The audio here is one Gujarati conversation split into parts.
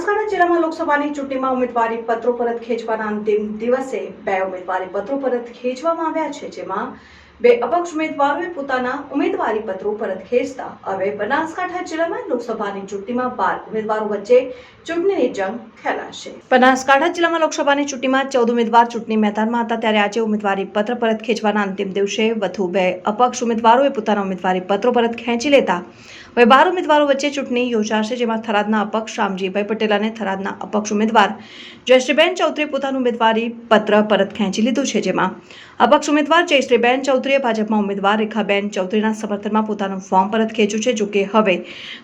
બનાસકાંઠા જિલ્લામાં લોકસભાની ચૂંટણીમાં ઉમેદવારી પત્રો પરત ખેંચવાના અંતિમ દિવસે 2 ઉમેદવારી પત્રો પરત ખેંચવામાં આવ્યા છે, જેમાં 2 અપક્ષ ઉમેદવારોએ પોતાના ઉમેદવારી પત્રો પરત ખેંચતા હવે બનાસકાંઠા જિલ્લામાં લોકસભાની ચૂંટણીમાં 12 ઉમેદવારો વચ્ચે ચૂંટણીની જંગ ખેલાશે। બનાસકાંઠા જિલ્લામાં લોકસભાની ચૂંટણીમાં 14 ઉમેદવાર ચૂંટણી મેદાનમાં હતા, ત્યારે આજે ઉમેદવારી પત્ર પરત ખેંચવાના અંતિમ દિવસે વધુ 2 અપક્ષ ઉમેદવારોએ પોતાના ઉમેદવારી પત્રો પરત ખેંચી લેતા હવે 12 ઉમેદવારો વચ્ચે ચૂંટણી યોજાશે, જેમાં થરાદના અપક્ષ રામજીભાઈ પટેલ અને થરાદના અપક્ષ ઉમેદવાર જયશ્રીબેન ચૌધરીએ પોતાનું ઉમેદવારી પત્ર પરત ખેંચી લીધું છે, જેમાં અપક્ષ ઉમેદવાર જયશ્રીબેન ચૌધરીએ ભાજપમાં ઉમેદવાર રેખાબેન ચૌધરીના સમર્થનમાં પોતાનું ફોર્મ પરત ખેંચ્યું છે। જોકે હવે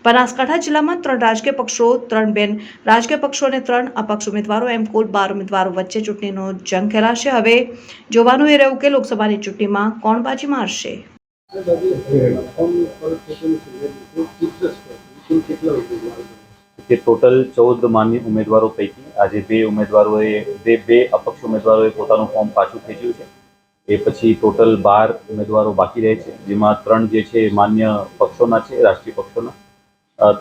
બનાસકાંઠા જિલ્લામાં 3 રાજકીય પક્ષો, 3 બેન રાજકીય પક્ષો અને 3 અપક્ષ ઉમેદવારો એમ કુલ 12 ઉમેદવારો વચ્ચે ચૂંટણીનો જંગ ખેલાશે। હવે જોવાનું એ રહ્યું કે લોકસભાની ચૂંટણીમાં કોણ બાજી મારશે। કે ટોટલ 14 માન્ય ઉમેદવારો પૈકી આજે 2 ઉમેદવારોએ બે અપક્ષ ઉમેદવારોએ પોતાનું ફોર્મ પાછું ખેંચ્યું છે। એ પછી ટોટલ 12 ઉમેદવારો બાકી રહે છે, જેમાં 3 જે છે માન્ય પક્ષોના છે, રાષ્ટ્રીય પક્ષોના,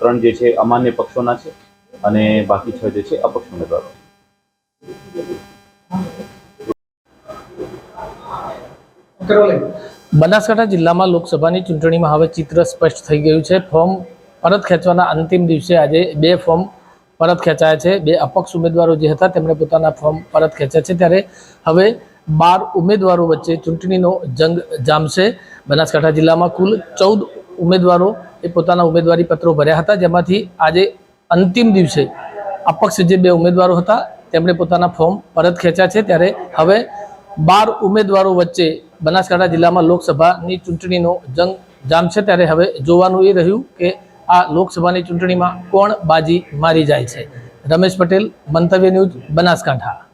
3 જે છે અમાન્ય પક્ષોના છે અને બાકી 6 જે છે અપક્ષ ઉમેદવારો। બનાસકાંઠા જિલ્લામાં લોકસભાની ચૂંટણીમાં હવે ચિત્ર સ્પષ્ટ થઈ ગયું છે। ફોર્મ પરત ખેંચવાના અંતિમ દિવસે આજે 2 ફોર્મ પરત ખેંચાયા છે। 2 અપક્ષ ઉમેદવારો જે હતા તેમણે પોતાના ફોર્મ પરત ખેંચ્યા છે, ત્યારે હવે 12 ઉમેદવારો વચ્ચે ચૂંટણીનો જંગ જામશે। બનાસકાંઠા જિલ્લામાં કુલ 14 ઉમેદવારો એ પોતાના ઉમેદવારી પત્રો ભર્યા હતા, જેમાંથી આજે અંતિમ દિવસે અપક્ષ જે 2 ઉમેદવારો હતા તેમણે પોતાના ફોર્મ પરત ખેંચ્યા છે, ત્યારે હવે 12 ઉમેદવારો વચ્ચે બનાસકાંઠા જિલ્લામાં લોકસભાની ચૂંટણીનો જંગ જામશે। ત્યારે હવે જોવાનું એ રહ્યું કે આ લોકસભાની ચૂંટણીમાં કોણ બાજી મારી જાય છે। રમેશ પટેલ, મંતવ્ય ન્યૂઝ, બનાસકાંઠા।